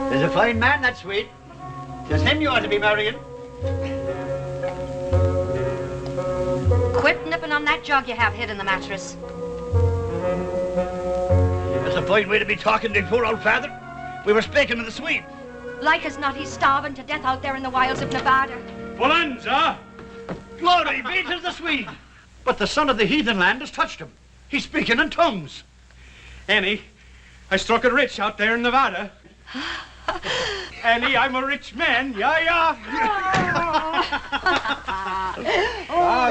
There's a fine man, that Swede. It's him you ought to be marrying. Quit nipping on that jug you have hid in the mattress. That's a fine way to be talking to poor old father. We were speaking of the Swede. Like as not, he's starving to death out there in the wilds of Nevada. Bonanza! Glory be to the Swede. But the son of the heathen land has touched him. He's speaking in tongues. Annie, I struck it rich out there in Nevada. Annie, I'm a rich man. Yeah.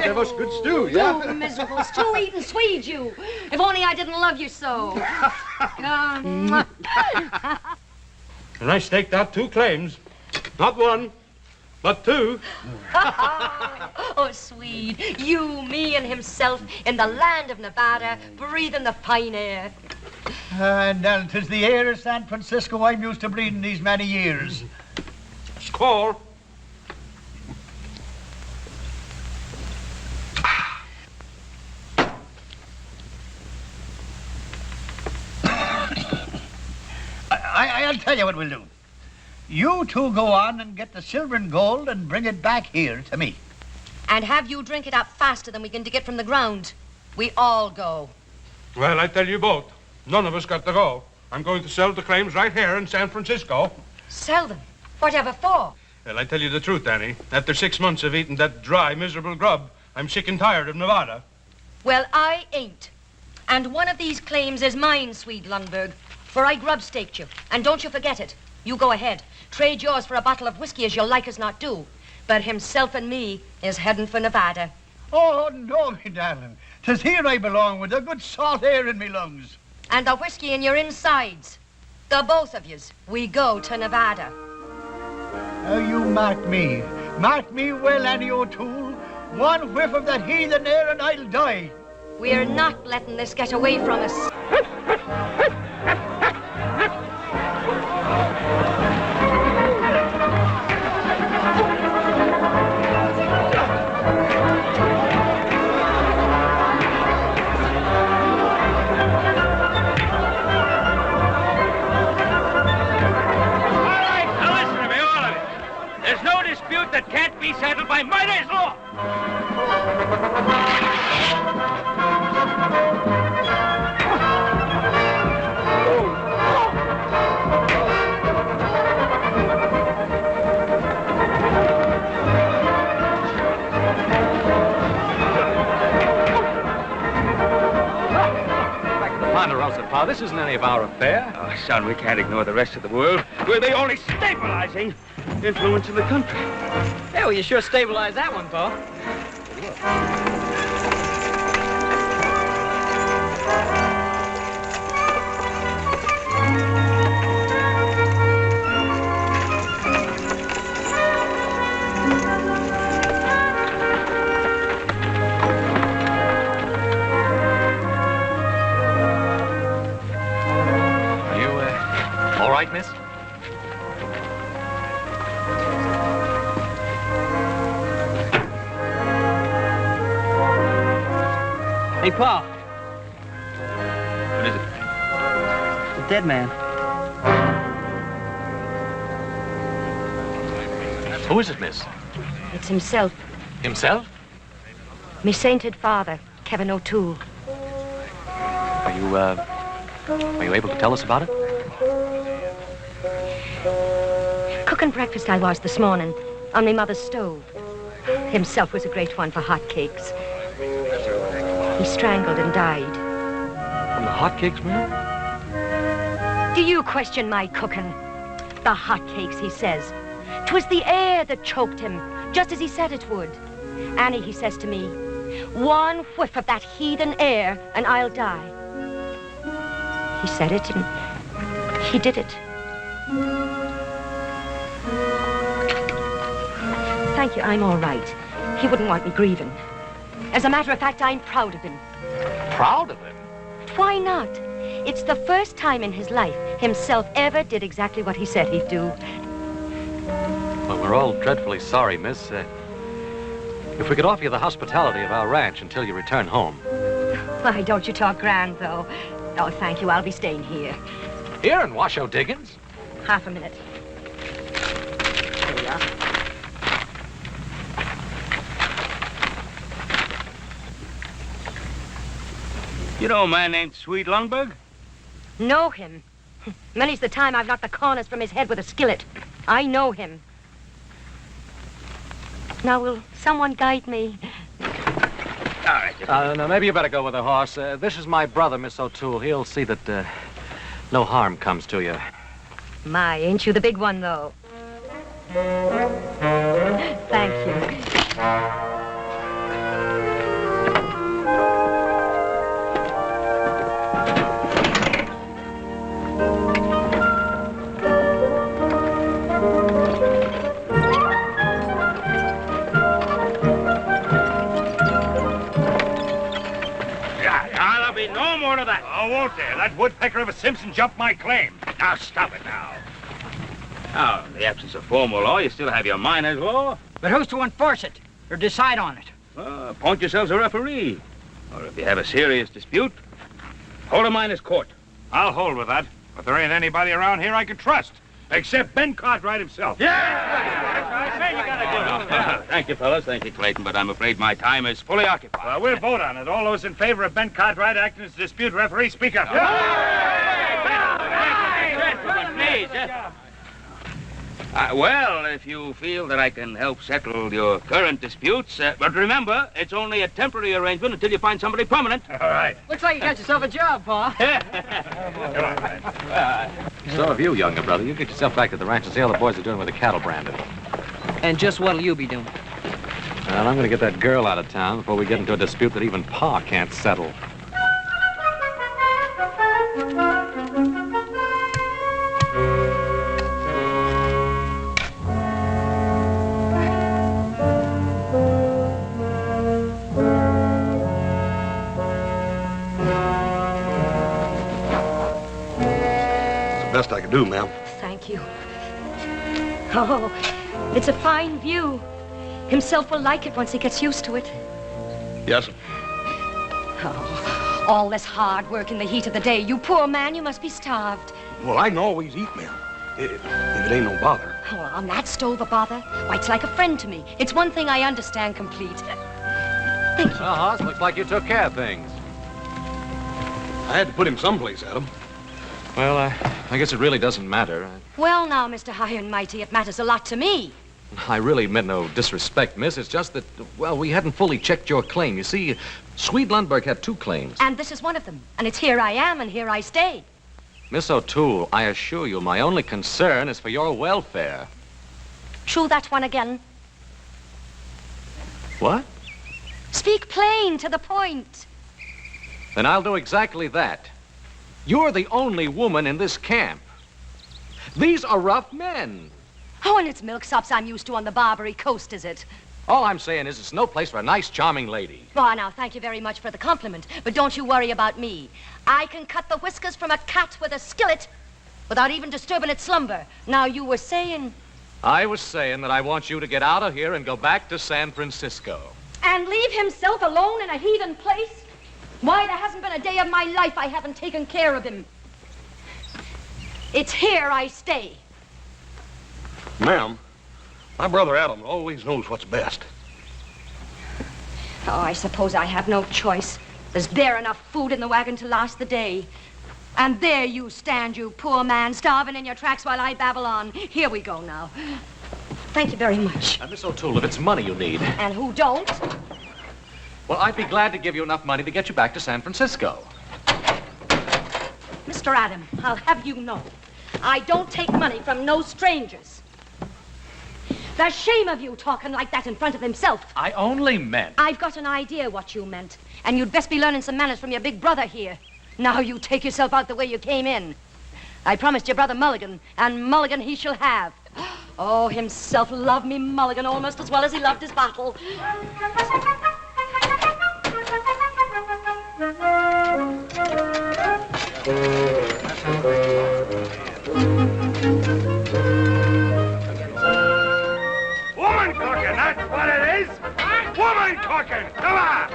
There was good stew, yeah? You miserable stew-eating Swede, you. If only I didn't love you so. And I staked out 2 claims. Not 1, but 2. Oh, Swede, you, me, and himself in the land of Nevada, breathing the fine air. And 'tis the air of San Francisco I'm used to breathing these many years. Score. I'll tell you what we'll do. You two go on and get the silver and gold and bring it back here to me. And have you drink it up faster than we can dig it from the ground. We all go. Well, I tell you both, none of us got to go. I'm going to sell the claims right here in San Francisco. Sell them? Whatever for? Well, I tell you the truth, Annie. After 6 months of eating that dry, miserable grub, I'm sick and tired of Nevada. Well, I ain't. And one of these claims is mine, Swede Lundborg. For I grub-staked you. And don't you forget it. You go ahead. Trade yours for a bottle of whiskey as you'll like as not do. But himself and me is heading for Nevada. Oh, no, me darling. 'Tis here I belong with the good salt air in me lungs. And the whiskey in your insides. The both of yous. We go to Nevada. Now you mark me. Mark me well, Annie O'Toole. One whiff of that heathen air and I'll die. We're not letting this get away from us. That can't be settled by my day's law. Back to the Ponderosa, Pa. This isn't any of our affair. Oh, son, we can't ignore the rest of the world. We're the only stabilizing influence in the country. Yeah, well, you sure stabilized that one, Pa. Are you, all right, miss? Hey, Pa. What is it? The dead man. Who is it, miss? It's himself. Himself? Me sainted father, Kevin O'Toole. Are you able to tell us about it? Cooking breakfast I was this morning on me mother's stove. Himself was a great one for hot cakes. He strangled and died. From the hotcakes, ma'am? Do you question my cooking? The hot cakes, he says. 'Twas the air that choked him, just as he said it would. Annie, he says to me, one whiff of that heathen air and I'll die. He said it and he did it. Thank you, I'm all right. He wouldn't want me grieving. As a matter of fact, I'm proud of him. Proud of him? Why not? It's the first time in his life himself ever did exactly what he said he'd do. Well, we're all dreadfully sorry, miss. If we could offer you the hospitality of our ranch until you return home. Why, don't you talk grand, though. Oh, thank you. I'll be staying here. Here in Washoe Diggins? half a minute. Here we are. You know a man named Swede Lundborg? Know him? Many's the time I've knocked the corners from his head with a skillet. I know him. Now, will someone guide me? All right. Now, maybe you better go with the horse. This is my brother, Miss O'Toole. He'll see that no harm comes to you. My, ain't you the big one, though? Thank you. There'll be no more of that. Oh, won't there? That woodpecker of a Simpson jumped my claim. Now, stop it now. Now, in the absence of formal law, you still have your miner's law. But who's to enforce it or decide on it? Appoint yourselves a referee. Or if you have a serious dispute, hold a miner's court. I'll hold with that. But there ain't anybody around here I can trust. Except Ben Cartwright himself. Thank you, fellas. Thank you, Clayton. But I'm afraid my time is fully occupied. Well, we'll vote on it. All those in favor of Ben Cartwright acting as dispute referee, speak up. Please. Well, if you feel that I can help settle your current disputes, but remember, it's only a temporary arrangement until you find somebody permanent. All right. Looks like you got yourself a job, Pa. So have you, younger brother. You get yourself back to the ranch and see how the boys are doing with the cattle branding. And just what'll you be doing? Well, I'm going to get that girl out of town before we get into a dispute that even Pa can't settle. Best I can do, ma'am. Thank you. Oh, it's a fine view. Himself will like it once he gets used to it. Yes, sir. Oh, all this hard work in the heat of the day. You poor man, you must be starved. Well, I can always eat, ma'am. If it ain't no bother. Oh, on that stove a bother? Why, it's like a friend to me. It's one thing I understand complete. Thank you. Well, Hoss, looks like you took care of things. I had to put him someplace, Adam. Well, I guess it really doesn't matter. Well, now, Mr. High and Mighty, it matters a lot to me. I really meant no disrespect, miss. It's just that, well, we hadn't fully checked your claim. You see, Swede Lundborg had 2 claims. And this is one of them. And it's here I am, and here I stay. Miss O'Toole, I assure you, my only concern is for your welfare. True that one again. What? Speak plain, to the point. Then I'll do exactly that. You're the only woman in this camp. These are rough men. Oh, and it's milksops I'm used to on the Barbary Coast, is it? All I'm saying is it's no place for a nice, charming lady. Oh, now, thank you very much for the compliment, but don't you worry about me. I can cut the whiskers from a cat with a skillet without even disturbing its slumber. Now, you were saying... I was saying that I want you to get out of here and go back to San Francisco. And leave himself alone in a heathen place? Why, there hasn't been a day of my life I haven't taken care of him. It's here I stay. Ma'am, my brother Adam always knows what's best. Oh, I suppose I have no choice. There's bare enough food in the wagon to last the day. And there you stand, you poor man, starving in your tracks while I babble on. Here we go now. Thank you very much. Miss O'Toole, if it's money you need... And who don't? Well, I'd be glad to give you enough money to get you back to San Francisco. Mr. Adam, I'll have you know, I don't take money from no strangers. The shame of you talking like that in front of himself. I only meant... I've got an idea what you meant, and you'd best be learning some manners from your big brother here. Now you take yourself out the way you came in. I promised your brother Mulligan, and Mulligan he shall have. Oh, himself loved me Mulligan almost as well as he loved his bottle. Woman cooking, that's what it is. Woman cooking, come on.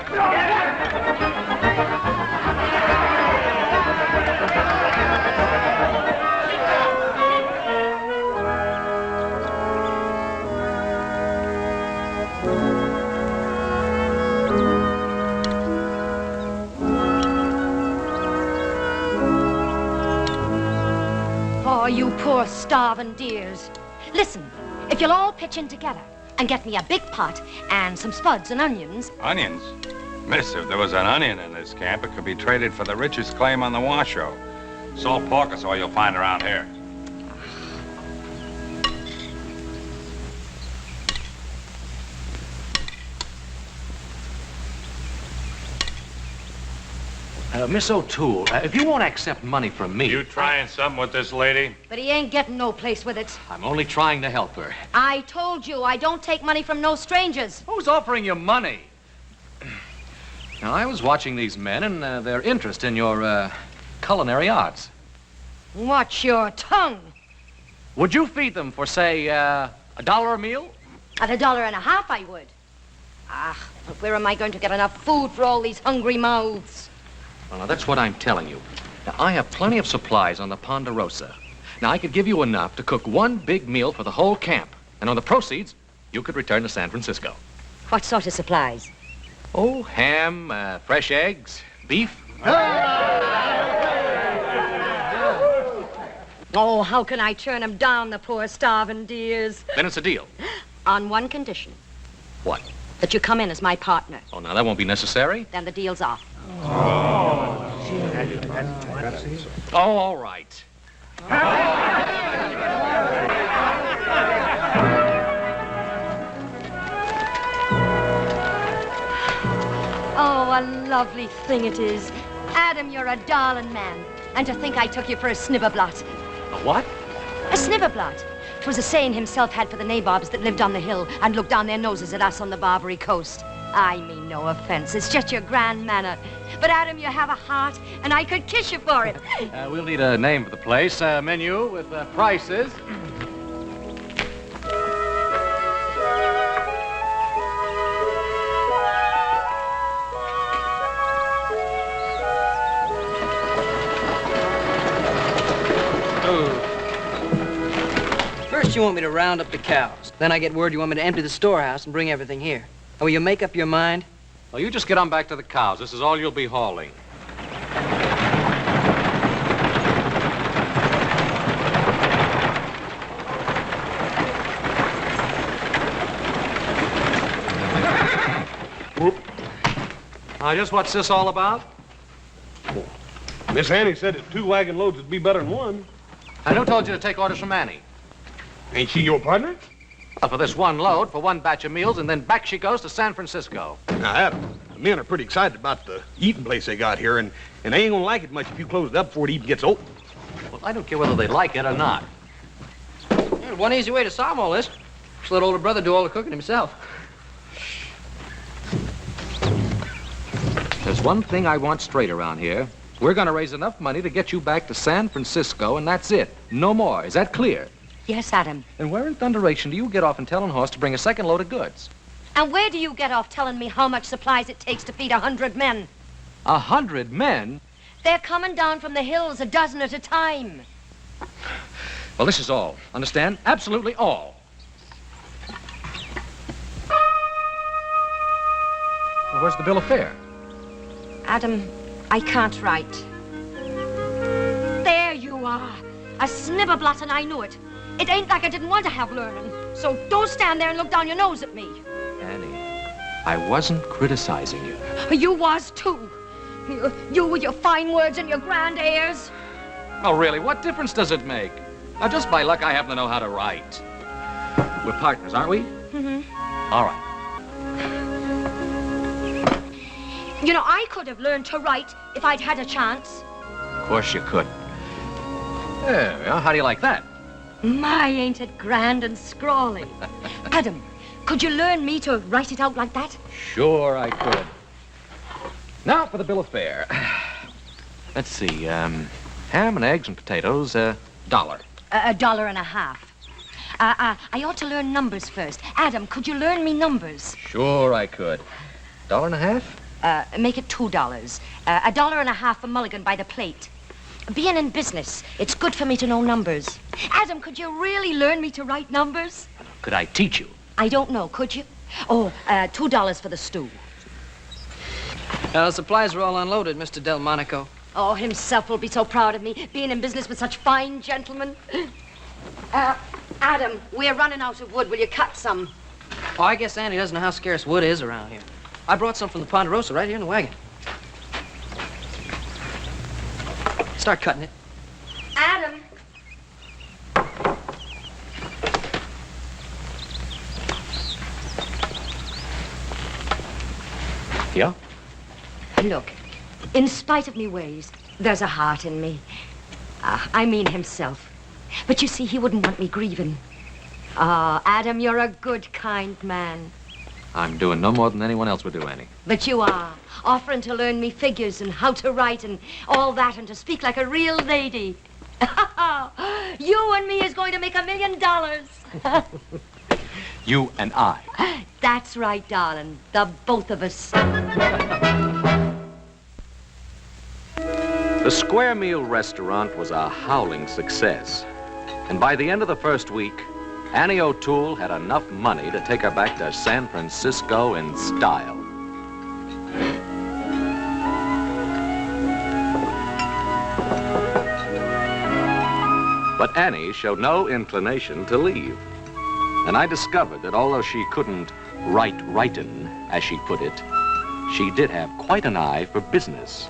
Oh, you poor starving dears. Listen, if you'll all pitch in together and get me a big pot and some spuds and onions. Onions? Miss, if there was an onion in this camp, it could be traded for the richest claim on the Washoe. Salt pork is all you'll find around here. Miss O'Toole, if you won't accept money from me... You trying something with this lady? But he ain't getting no place with it. I'm only trying to help her. I told you I don't take money from no strangers. Who's offering you money? Now, I was watching these men and their interest in your culinary arts. Watch your tongue. Would you feed them for, say, $1 a meal? At $1.50 I would. But where am I going to get enough food for all these hungry mouths? Well, now, that's what I'm telling you. Now, I have plenty of supplies on the Ponderosa. Now, I could give you enough to cook one big meal for the whole camp. And on the proceeds, you could return to San Francisco. What sort of supplies? Oh, ham, fresh eggs, beef. Oh, how can I turn them down, the poor starving dears? Then it's a deal. On one condition. What? That you come in as my partner. Oh, now, that won't be necessary. Then the deal's off. Oh, all right. Oh, a lovely thing it is. Adam, you're a darling man. And to think I took you for a snibberblot. A what? A snibberblot. 'Twas a saying himself had for the nabobs that lived on the hill and looked down their noses at us on the Barbary coast. I mean no offense. It's just your grand manner. But, Adam, you have a heart, and I could kiss you for it. We'll need a name for the place. Menu with prices. First you want me to round up the cows. Then I get word you want me to empty the storehouse and bring everything here. Will you make up your mind? Well, you just get on back to the cows. This is all you'll be hauling. Now, just what's this all about? Miss Annie said that 2 wagon loads would be better than 1. And who told you to take orders from Annie? Ain't she your partner? Well, for this one load, for one batch of meals, and then back she goes to San Francisco. Now, Adam, the men are pretty excited about the eating place they got here, and they ain't gonna like it much if you close it up before it even gets open. Well, I don't care whether they like it or not. Yeah, one easy way to solve all this. Just let older brother do all the cooking himself. There's one thing I want straight around here. We're going to raise enough money to get you back to San Francisco, and that's it. No more. Is that clear? Yes, Adam. And where in thunderation do you get off and tell Horse to bring a second load of goods? And where do you get off telling me how much supplies it takes to feed 100 men? 100 men? They're coming down from the hills a dozen at a time. Well, this is all. Understand? Absolutely all. Well, where's the bill of fare? Adam, I can't write. There you are. A snibberblot, and I knew it. It ain't like I didn't want to have learning. So don't stand there and look down your nose at me. Annie, I wasn't criticizing you. You was, too. You with your fine words and your grand airs. Oh, really? What difference does it make? Now, just by luck, I happen to know how to write. We're partners, aren't we? Mm-hmm. All right. You know, I could have learned to write if I'd had a chance. Of course you could. There we are. How do you like that? My, ain't it grand and scrawly. Adam, could you learn me to write it out like that? Sure I could. Now for the bill of fare. Let's see, ham and eggs and potatoes, $1. $1.50. I ought to learn numbers first. Adam, could you learn me numbers? Sure I could. $1.50? Make it $2. $1.50 for mulligan by the plate. Being in business, it's good for me to know numbers. Adam, could you really learn me to write numbers? Could I teach you? I don't know, could you? Oh, $2 for the stew. The supplies are all unloaded, Mr. Delmonico. Oh, himself will be so proud of me, being in business with such fine gentlemen. Adam, we're running out of wood. Will you cut some? Oh, I guess Annie doesn't know how scarce wood is around here. I brought some from the Ponderosa right here in the wagon. Start cutting it. Adam. Yeah? Look, in spite of me ways, there's a heart in me. I mean himself. But you see, he wouldn't want me grieving. Ah, Adam, you're a good, kind man. I'm doing no more than anyone else would do, Annie. But you are, offering to learn me figures and how to write and all that and to speak like a real lady. You and me is going to make $1 million. You and I. That's right, darling. The both of us. The Square Meal restaurant was a howling success. And by the end of the first week, Annie O'Toole had enough money to take her back to San Francisco in style. But Annie showed no inclination to leave. And I discovered that although she couldn't write writin', as she put it, she did have quite an eye for business.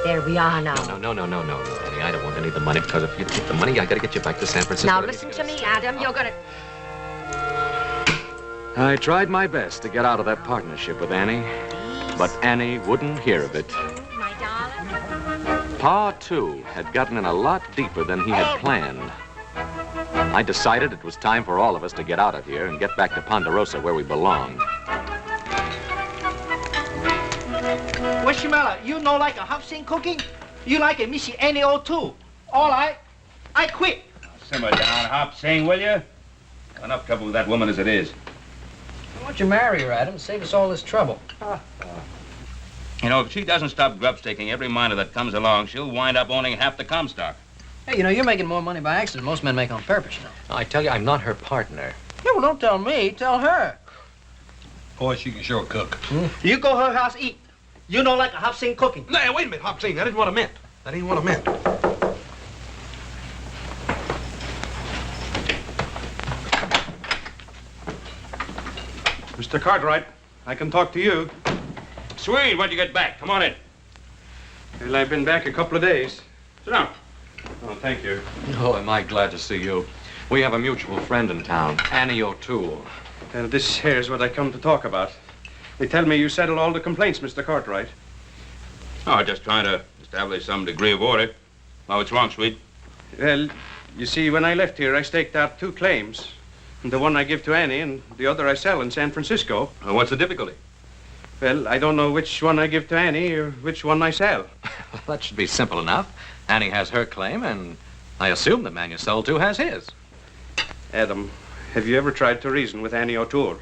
There we are now. No, Annie. I don't want any of the money because if you take the money, I gotta get you back to San Francisco. Now listen to me, Adam. You're gonna... I tried my best to get out of that partnership with Annie, but Annie wouldn't hear of it. My darling. Pa, too, had gotten in a lot deeper than he had planned. I decided it was time for all of us to get out of here and get back to Ponderosa where we belonged. Washimela, you know like a hop-sing cooking? You like a Missy Annie O'Toole. All right, I quit. Simmer down, Hop, sing, will you? Enough trouble with that woman as it is. Why don't you marry her, Adam? Save us all this trouble. You know, if she doesn't stop grub-staking every miner that comes along, she'll wind up owning half the Comstock. Hey, you know, you're making more money by accident than most men make on purpose, you know. I tell you, I'm not her partner. Yeah, well, don't tell me. Tell her. Boy, she can sure cook. You go her house eat. You know like a hop-sing cooking. No, wait a minute, Hop-Sing. That isn't what I meant. That ain't what I meant. Mr. Cartwright, I can talk to you. Swede, when'd you get back? Come on in. Well, I've been back a couple of days. Sit down. Oh, thank you. Oh, am I glad to see you. We have a mutual friend in town, Annie O'Toole. This here's what I come to talk about. They tell me you settled all the complaints, Mr. Cartwright. Oh, just trying to establish some degree of order. Oh, what's wrong, Swede? Well, you see, when I left here, I staked out 2 claims. The one I give to Annie and the other I sell in San Francisco. Well, what's the difficulty? Well, I don't know which one I give to Annie or which one I sell. Well, that should be simple enough. Annie has her claim, and I assume the man you sold to has his. Adam, have you ever tried to reason with Annie O'Toole?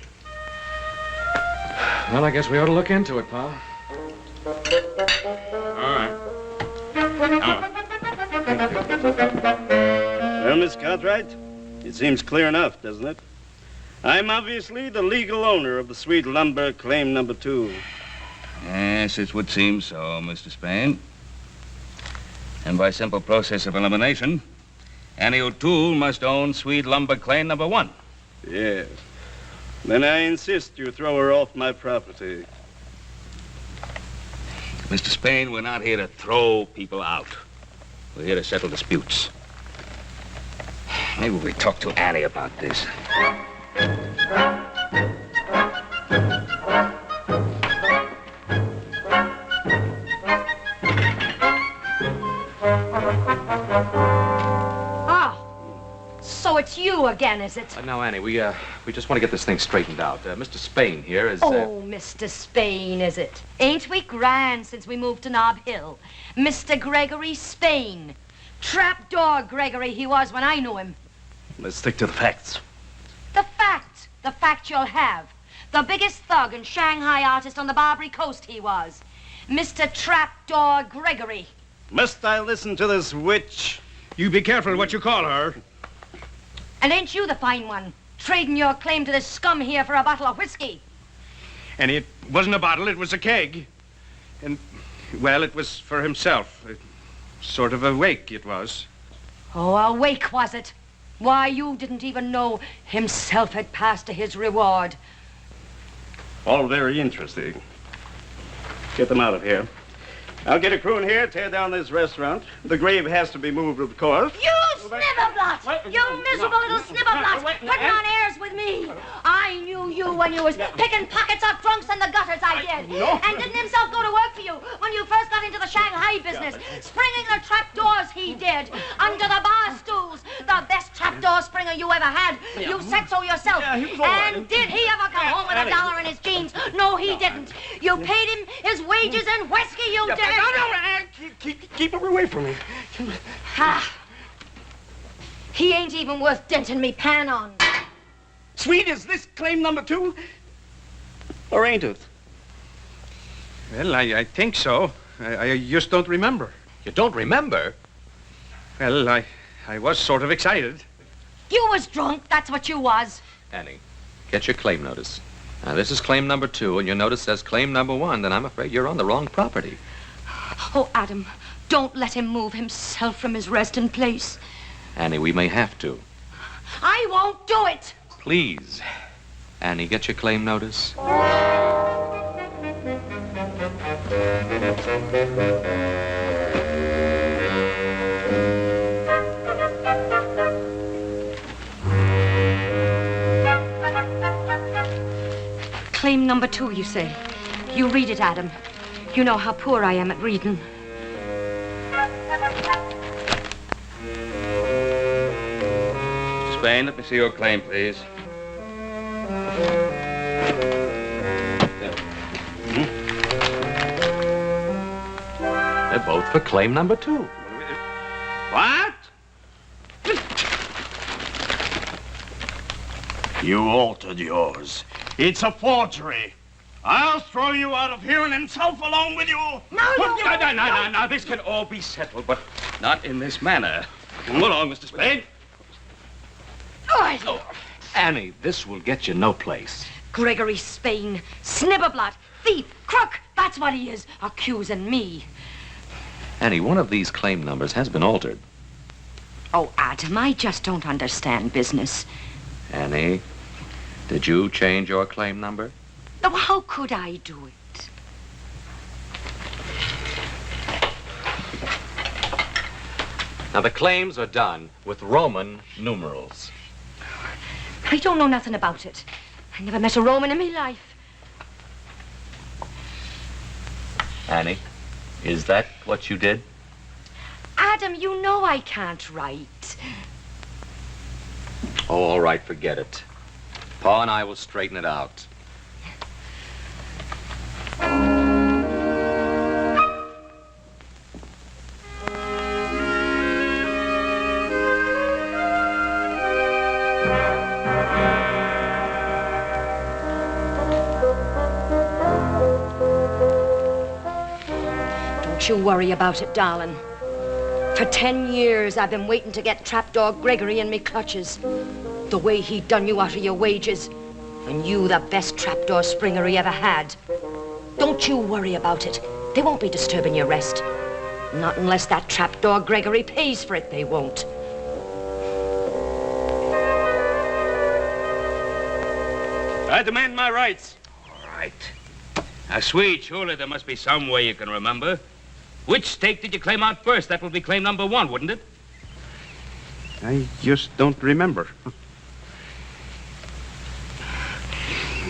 Well, I guess we ought to look into it, pal. All right. Come on. Well, Miss Cartwright, it seems clear enough, doesn't it? I'm obviously the legal owner of the Swede Lundborg claim number 2. Yes, it would seem so, Mr. Spain. And by simple process of elimination, Annie O'Toole must own Swede Lundborg claim number 1. Yes. Then I insist you throw her off my property. Mr. Spain, we're not here to throw people out. We're here to settle disputes. Maybe we talk to Annie about this. So it's you again, is it? Now, Annie, we just want to get this thing straightened out. Mr. Spain here is... Oh, Mr. Spain, is it? Ain't we grand since we moved to Nob Hill? Mr. Gregory Spain. Trapdoor Gregory he was when I knew him. Let's stick to the facts. The fact you'll have. The biggest thug and Shanghai artist on the Barbary Coast he was. Mr. Trapdoor Gregory. Must I listen to this witch? You be careful what you call her. And ain't you the fine one, trading your claim to this scum here for a bottle of whiskey? And it wasn't a bottle, it was a keg. And, well, it was for himself. Sort of a wake, it was. Oh, a wake, was it? Why, you didn't even know himself had passed to his reward. All very interesting. Get them out of here. I'll get a crew in here, tear down this restaurant. The grave has to be moved, of course. You snibberblot! You miserable little snibberblot! Putting on airs with me! I knew you when you was picking pockets off drunks in the gutters, I did. And didn't himself go to work for you when you first got into the Shanghai business? Springing the trapdoors, he did. Under the bar stools. The best trapdoor springer you ever had. You said so yourself. And did he ever come home with $1 in his jeans? No, he didn't. You paid him his wages in whiskey, you did. Keep her away from me. Ha! He ain't even worth denting me pan on. Swede, is this claim number 2? Or ain't it? Well, I think so. I just don't remember. You don't remember? Well, I was sort of excited. You was drunk, that's what you was. Annie, get your claim notice. Now, this is claim number 2, and your notice says claim number 1, then I'm afraid you're on the wrong property. Oh, Adam, don't let him move himself from his resting place. Annie, we may have to. I won't do it. Please. Annie, get your claim notice. Claim number 2, you say? You read it, Adam. You know how poor I am at reading. Spain, let me see your claim, please. They're both for claim number 2. What? You altered yours. It's a forgery. I'll throw you out of here and himself along with you. No, this can all be settled, but not in this manner. Come along, Mr. Spade. Oh, Annie, this will get you no place. Gregory Spain, snibberblot, thief, crook, that's what he is, accusing me. Annie, one of these claim numbers has been altered. Oh, Adam, I just don't understand business. Annie, did you change your claim number? Oh, how could I do it? Now, the claims are done with Roman numerals. I don't know nothing about it. I never met a Roman in my life. Annie, is that what you did? Adam, you know I can't write. Oh, all right, forget it. Pa and I will straighten it out. Don't you worry about it, darling. For 10 years, I've been waiting to get trapdoor Gregory in me clutches. The way he done you out of your wages. And you the best trapdoor springer he ever had. Don't you worry about it. They won't be disturbing your rest. Not unless that trapdoor Gregory pays for it, they won't. I demand my rights. All right. Now, Swede, surely there must be some way you can remember. Which stake did you claim out first? That would be claim number 1, wouldn't it? I just don't remember.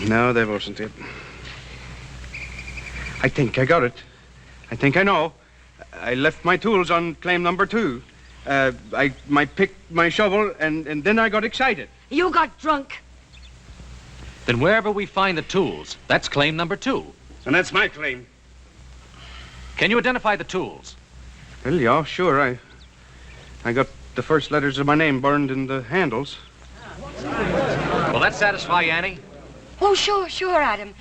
No, that wasn't it. I think I got it. I think I know. I left my tools on claim number 2. I picked my shovel, and then I got excited. You got drunk. Then wherever we find the tools, that's claim number 2. And that's my claim. Can you identify the tools? Well, yeah, sure. I got the first letters of my name burned in the handles. Will that satisfy you, Annie? Oh, sure, Adam.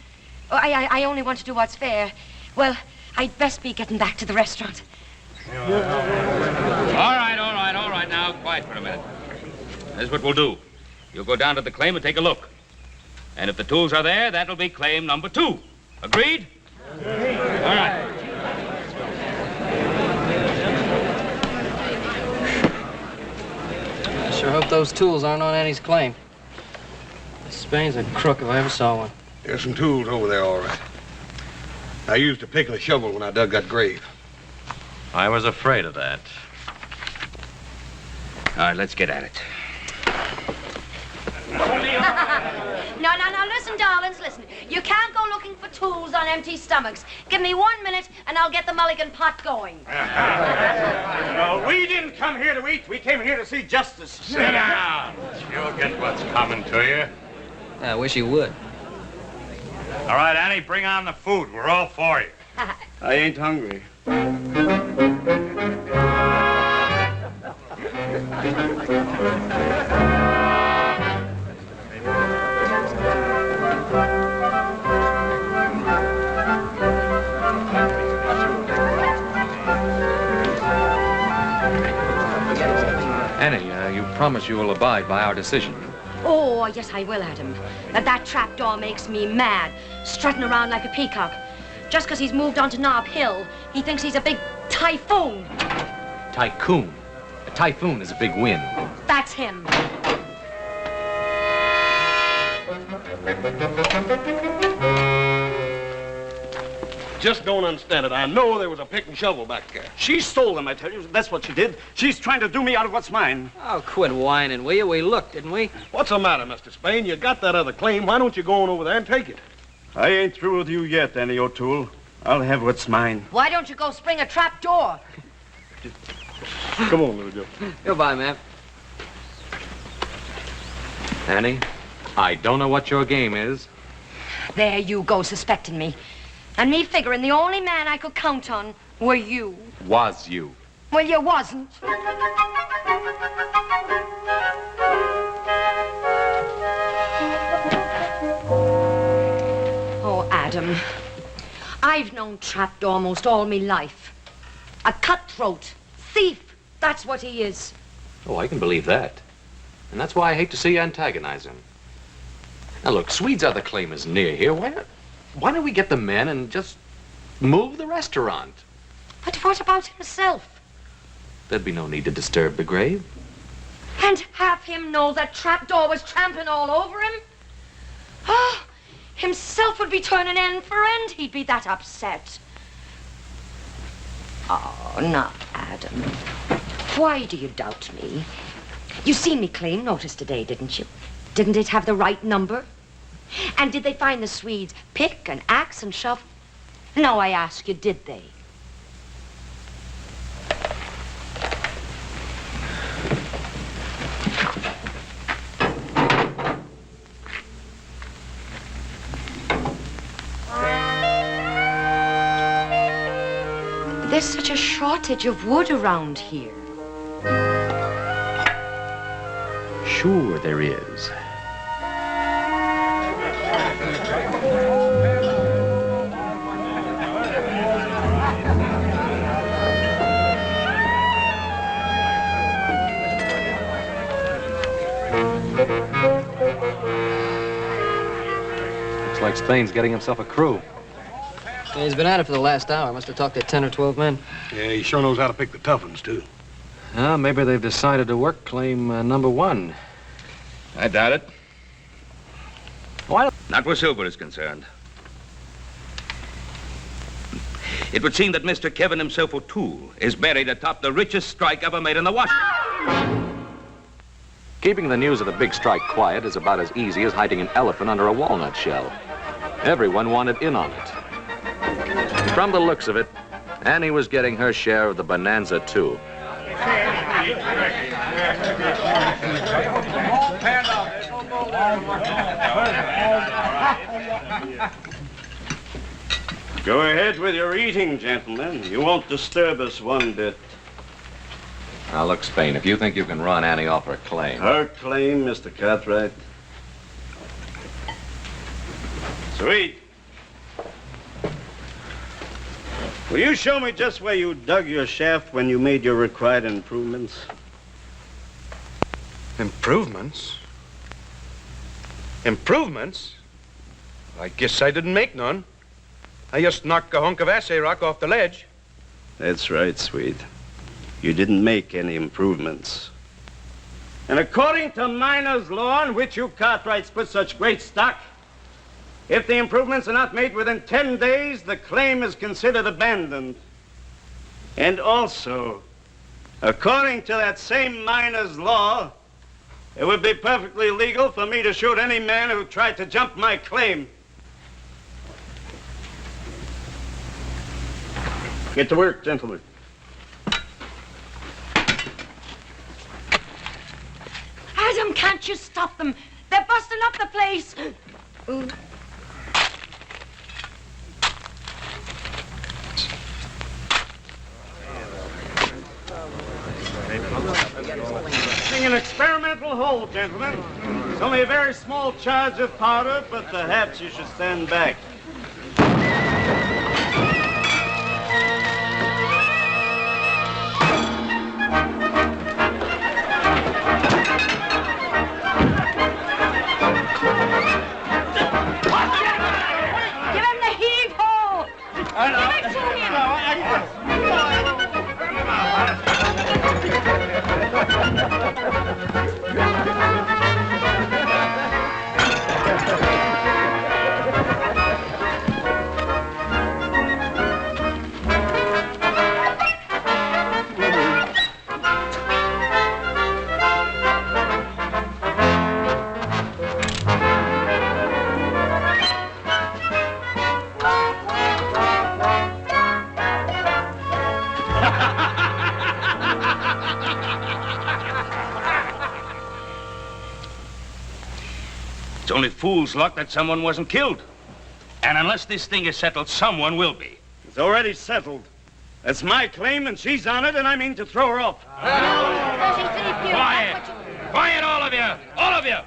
Oh, I only want to do what's fair. Well, I'd best be getting back to the restaurant. All right. Now, quiet for a minute. Here's what we'll do. You'll go down to the claim and take a look. And if the tools are there, that'll be claim number 2. Agreed? Agreed. All right. I sure hope those tools aren't on Annie's claim. Spain's a crook if I ever saw one. There's some tools over there, all right. I used a pick and a shovel when I dug that grave. I was afraid of that. All right, let's get at it. No, listen, darlings, listen. You can't go looking for tools on empty stomachs. Give me 1 minute, and I'll get the mulligan pot going. No, we didn't come here to eat. We came here to see justice. Sit down. You'll get what's coming to you. I wish he would. All right, Annie, bring on the food. We're all for you. I ain't hungry. Annie, you promise you will abide by our decision. Oh, yes, I will, Adam. That trapdoor makes me mad, strutting around like a peacock. Just because he's moved on to Nob Hill, he thinks he's a big typhoon. Tycoon. A typhoon is a big wind. That's him. Just don't understand it. I know there was a pick and shovel back there. She stole them, I tell you. That's what she did. She's trying to do me out of what's mine. Oh, quit whining, will you? We looked, didn't we? What's the matter, Mr. Spain? You got that other claim. Why don't you go on over there and take it? I ain't through with you yet, Annie O'Toole. I'll have what's mine. Why don't you go spring a trapdoor? Come on, little Joe. Goodbye, ma'am. Annie, I don't know what your game is. There you go, suspecting me. And me figuring the only man I could count on were you. Was you? Well, you wasn't. Oh, Adam. I've known Trapped almost all me life. A cutthroat, thief, that's what he is. Oh, I can believe that. And that's why I hate to see you antagonize him. Now, look, Swede's other claim is near here. Why don't we get the men and just move the restaurant? But what about himself? There'd be no need to disturb the grave. And have him know that Trapdoor was tramping all over him? Oh, himself would be turning end for end. He'd be that upset. Oh, now, Adam. Why do you doubt me? You seen me claim notice today, didn't you? Didn't it have the right number? And did they find the Swedes pick and axe and shovel? No, I ask you, did they? There's such a shortage of wood around here. Sure there is. Looks like Spain's getting himself a crew. Yeah, he's been at it for the last hour. Must have talked to 10 or 12 men. Yeah, he sure knows how to pick the tough ones, too. Maybe they've decided to work claim number 1. I doubt it. Why? Not where silver is concerned. It would seem that Mr. Kevin himself O'Toole is buried atop the richest strike ever made in the wash. Keeping the news of the big strike quiet is about as easy as hiding an elephant under a walnut shell. Everyone wanted in on it. From the looks of it, Annie was getting her share of the Bonanza, too. Go ahead with your eating, gentlemen. You won't disturb us one bit. Now, look, Spain, if you think you can run Annie off her claim... Her claim, Mr. Cartwright. Sweet. Will you show me just where you dug your shaft when you made your required improvements? Improvements? Improvements? I guess I didn't make none. I just knocked a hunk of assay rock off the ledge. That's right, Swede. You didn't make any improvements. And according to miner's law, on which you Cartwrights put such great stock, if the improvements are not made within 10 days, the claim is considered abandoned. And also, according to that same miner's law, it would be perfectly legal for me to shoot any man who tried to jump my claim. Get to work, gentlemen. Adam, can't you stop them? They're busting up the place. Ooh. An experimental hole, gentlemen. It's only a very small charge of powder, but perhaps you should stand back. Give him the heave-ho! Give it to him! It's only fool's luck that someone wasn't killed. And unless this thing is settled, someone will be. It's already settled. That's my claim, and she's on it, and I mean to throw her off. Quiet! Quiet, all of you! All of you!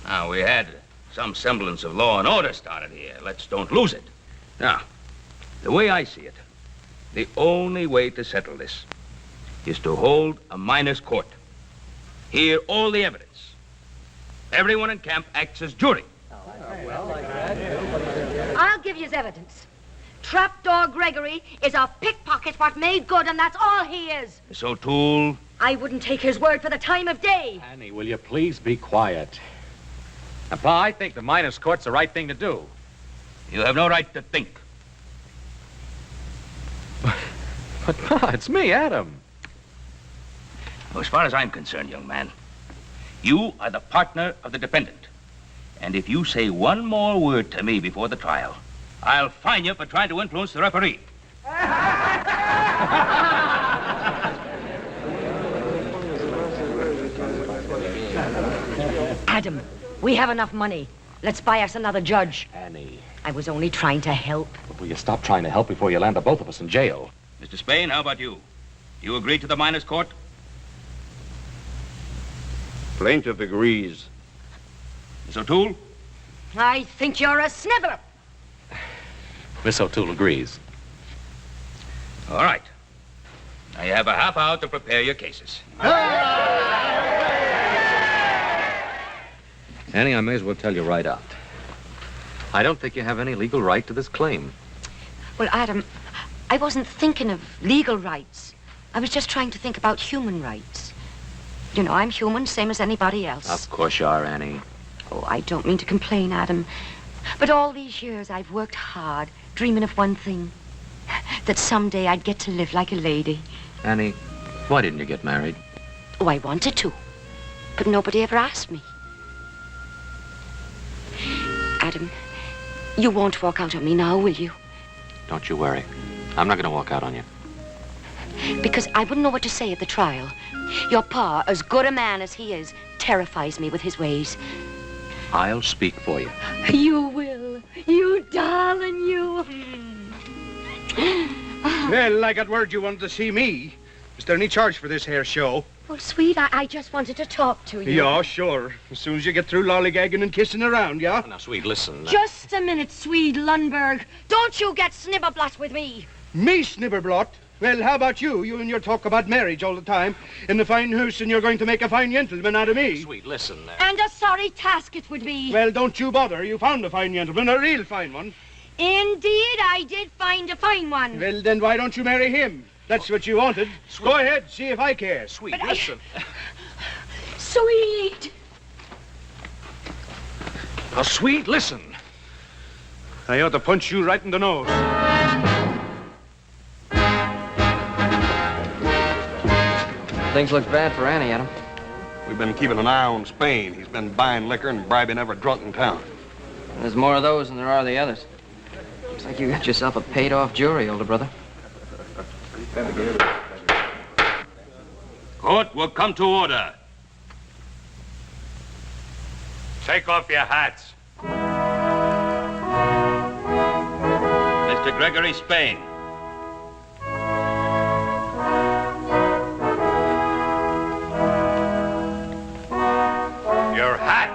Now, we had some semblance of law and order started here. Let's don't lose it. Now, the way I see it, the only way to settle this is to hold a miners' court. Hear all the evidence. Everyone in camp acts as jury. I'll give you his evidence. Trapdoor Gregory is a pickpocket what made good, and that's all he is. Miss O'Toole? I wouldn't take his word for the time of day. Annie, will you please be quiet? Now, Pa, I think the miners' court's the right thing to do. You have no right to think. But, Pa, it's me, Adam. Well, as far as I'm concerned, young man, you are the partner of the defendant. And if you say one more word to me before the trial, I'll fine you for trying to influence the referee. Adam, we have enough money. Let's buy us another judge. Annie. I was only trying to help. But will you stop trying to help before you land the both of us in jail? Mr. Spain, how about you? You agree to the miners' court? Plaintiff agrees. Miss O'Toole? I think you're a sniveler. Miss O'Toole agrees. All right. Now you have a half hour to prepare your cases. Annie, I may as well tell you right out. I don't think you have any legal right to this claim. Well, Adam, I wasn't thinking of legal rights. I was just trying to think about human rights. You know, I'm human, same as anybody else. Of course you are, Annie. Oh, I don't mean to complain, Adam. But all these years I've worked hard, dreaming of one thing. That someday I'd get to live like a lady. Annie, why didn't you get married? Oh, I wanted to. But nobody ever asked me. Adam, you won't walk out on me now, will you? Don't you worry. I'm not going to walk out on you. Because I wouldn't know what to say at the trial. Your pa, as good a man as he is, terrifies me with his ways. I'll speak for you. You will. You darling, you. Well, I got word you wanted to see me. Is there any charge for this here show? Well, Swede, I just wanted to talk to you. Yeah, sure. As soon as you get through lollygagging and kissing around, yeah? Now, Swede, listen. Just a minute, Swede Lundborg. Don't you get snibberblot with me. Me snibberblot? Well, how about you? You and your talk about marriage all the time. In the fine house, and you're going to make a fine gentleman out of me. Sweet, listen. And a sorry task it would be. Well, don't you bother. You found a fine gentleman, a real fine one. Indeed, I did find a fine one. Well, then why don't you marry him? That's what you wanted. Sweet. Go ahead, see if I care. Sweet, But listen. Sweet. Now, Sweet, listen. I ought to punch you right in the nose. Things look bad for Annie, Adam. We've been keeping an eye on Spain. He's been buying liquor and bribing every drunk in town. There's more of those than there are the others. Looks like you got yourself a paid-off jury, older brother. Court will come to order. Take off your hats. Mr. Gregory Spain. Your hat.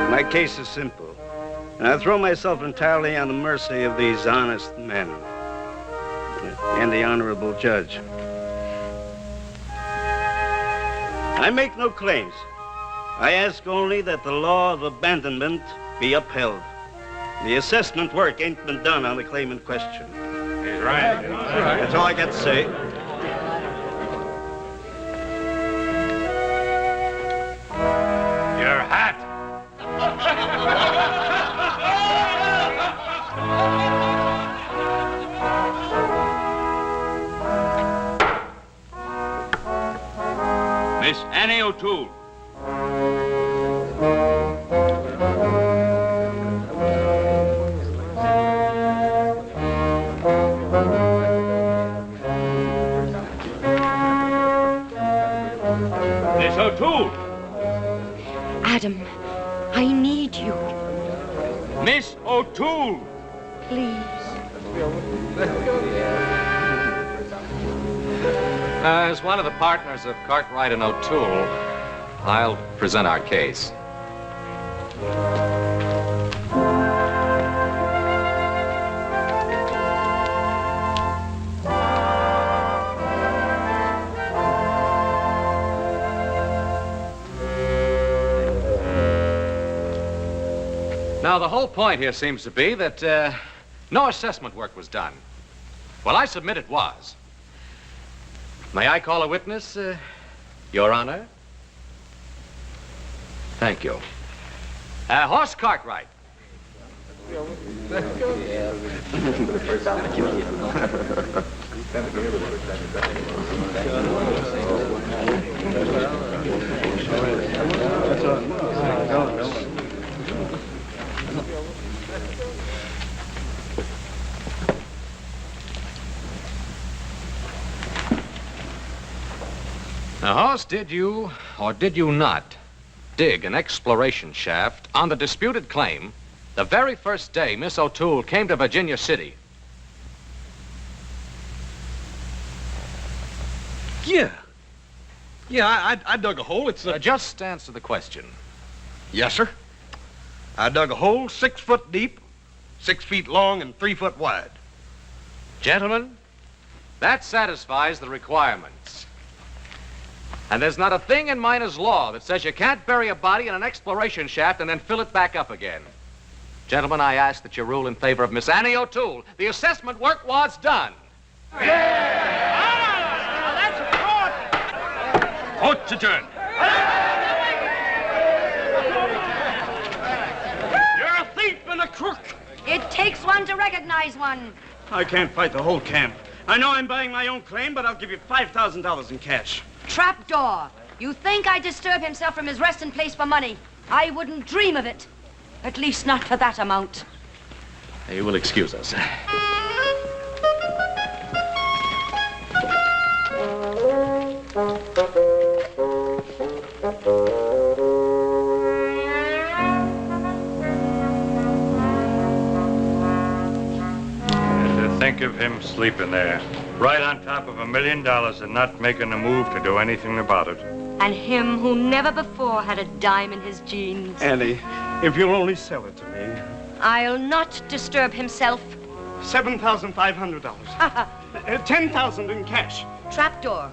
My case is simple, and I throw myself entirely on the mercy of these honest men and the honorable judge. I make no claims. I ask only that the law of abandonment be upheld. The assessment work ain't been done on the claim in question. He's right. That's all I got to say. Your hat. Miss Annie O'Toole. Miss O'Toole. Adam, I need you. Miss O'Toole. Please. As one of the partners of Cartwright and O'Toole, I'll present our case. Now, the whole point here seems to be that no assessment work was done. Well, I submit it was. May I call a witness, Your Honor? Thank you. Horse Cartwright. Now, Hoss, did you, or did you not, dig an exploration shaft on the disputed claim the very first day Miss O'Toole came to Virginia City? Yeah. Yeah, I dug a hole. It's Just answer the question. Yes, sir. I dug a hole 6 foot deep, 6 feet long, and 3 foot wide. Gentlemen, that satisfies the requirements. And there's not a thing in miner's law that says you can't bury a body in an exploration shaft and then fill it back up again. Gentlemen, I ask that you rule in favor of Miss Annie O'Toole. The assessment work was done. Court's adjourned. You're a thief and a crook. It takes one to recognize one. I can't fight the whole camp. I know I'm buying my own claim, but I'll give you $5,000 in cash. Trapdoor. You think I disturb himself from his resting place for money? I wouldn't dream of it. At least not for that amount. You will excuse us. And to think of him sleeping there, right on top of $1 million and not making a move to do anything about it. And him who never before had a dime in his jeans. Annie, If you'll only sell it to me. I'll not disturb himself. $7,500. 10,000 in cash. Trapdoor,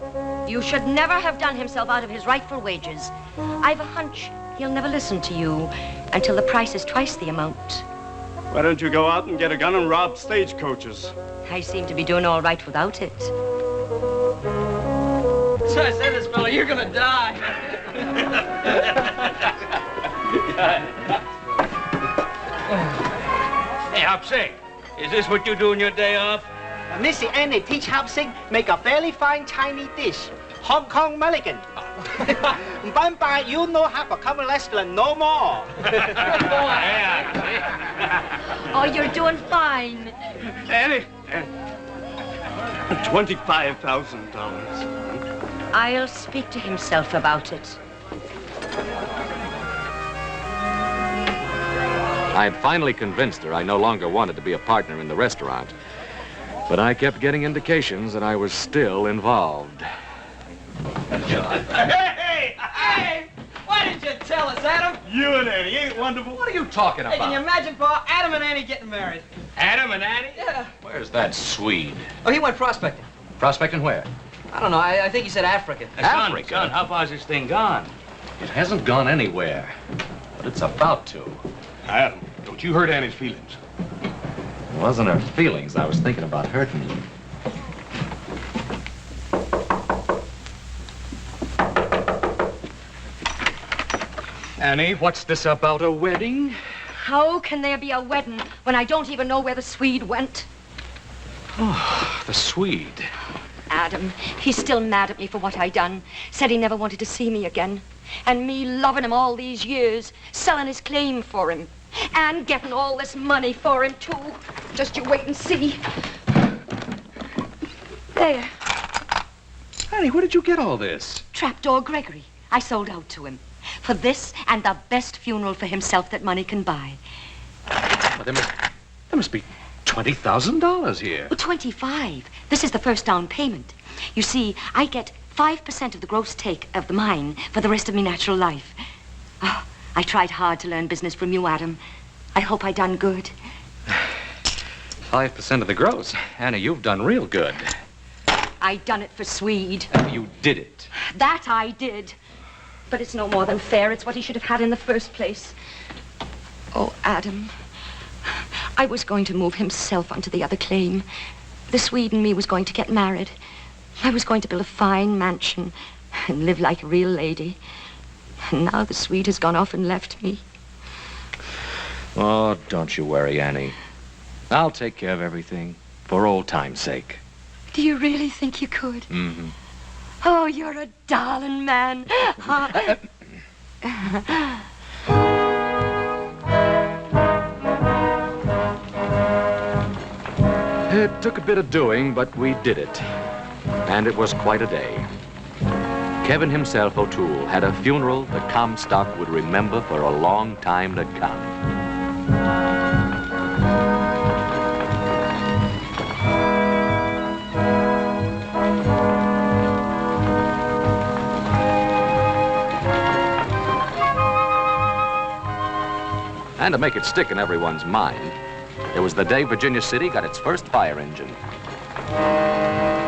you should never have done himself out of his rightful wages. I've a hunch he'll never listen to you until the price is twice the amount. Why don't you go out and get a gun and rob stagecoaches? I seem to be doing all right without it. So I said this fella, you're gonna die. Hey, Hopsing, is this what you do in your day off? Missy Annie teach Hopsing make a very fine Chinese dish. Hong Kong Mulligan. Bye, you know have a cover restaurant no more. Oh, you're doing fine. Annie, $25,000. I'll speak to himself about it. I had finally convinced her I no longer wanted to be a partner in the restaurant. But I kept getting indications that I was still involved. Hey! Why didn't you tell us, Adam? You and Annie ain't wonderful. What are you talking Hey, can you about? imagine, Pa, Adam and Annie getting married? Adam and Annie? Yeah. Where's that Swede? Oh, he went prospecting. Prospecting where? I don't know. I think he said Africa. Africa? Son, how far's this thing gone? It hasn't gone anywhere, but it's about to. Adam, don't you hurt Annie's feelings. It wasn't her feelings. I was thinking about hurting you. Annie, what's this about a wedding? How can there be a wedding when I don't even know where the Swede went? Oh, the Swede. Adam, he's still mad at me for what I done. Said he never wanted to see me again. And me loving him all these years, selling his claim for him. And getting all this money for him, too. Just you wait and see. There. Annie, where did you get all this? Trapdoor Gregory. I sold out to him. For this and the best funeral for himself that money can buy. Well, there must be $20,000 here. Oh, 25. This is the first down payment. You see, I get 5% of the gross take of the mine for the rest of me natural life. Oh, I tried hard to learn business from you, Adam. I hope I done good. 5% of the gross. Annie, you've done real good. I done it for Swede. You did it. That I did. But it's no more than fair. It's what he should have had in the first place. Oh, Adam. I was going to move himself onto the other claim. The Swede and me was going to get married. I was going to build a fine mansion and live like a real lady. And now the Swede has gone off and left me. Oh, don't you worry, Annie. I'll take care of everything for old time's sake. Do you really think you could? Mm-hmm. Oh, you're a darling man. It took a bit of doing, but we did it. And it was quite a day. Kevin himself, O'Toole, had a funeral the Comstock would remember for a long time to come. And to make it stick in everyone's mind, it was the day Virginia City got its first fire engine.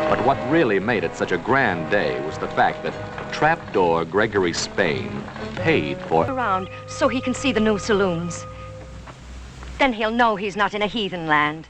But what really made it such a grand day was the fact that Trapdoor Gregory Spain paid for... around so he can see the new saloons. Then he'll know he's not in a heathen land.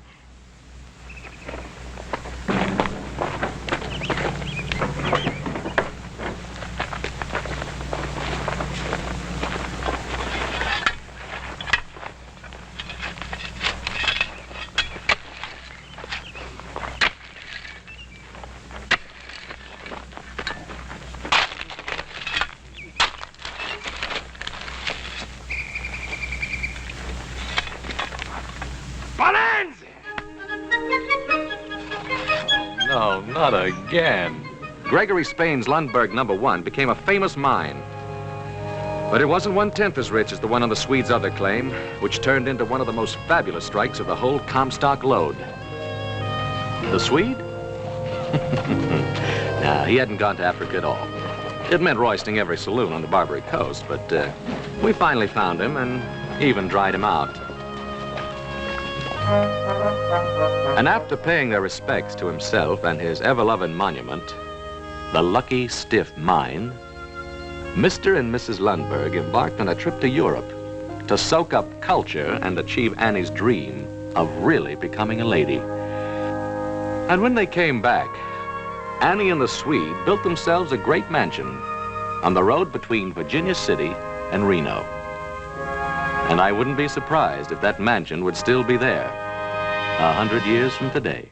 Bonanza! No, not again. Gregory Spain's Lundborg No. 1 became a famous mine. But it wasn't 1/10 as rich as the one on the Swede's other claim, which turned into one of the most fabulous strikes of the whole Comstock lode. The Swede? Nah, he hadn't gone to Africa at all. It meant roisting every saloon on the Barbary Coast, but we finally found him, and even dried him out. And after paying their respects to himself and his ever-loving monument, the Lucky Stiff Mine, Mr. and Mrs. Lundborg embarked on a trip to Europe to soak up culture and achieve Annie's dream of really becoming a lady. And when they came back, Annie and the Swede built themselves a great mansion on the road between Virginia City and Reno. And I wouldn't be surprised if that mansion would still be there 100 years from today.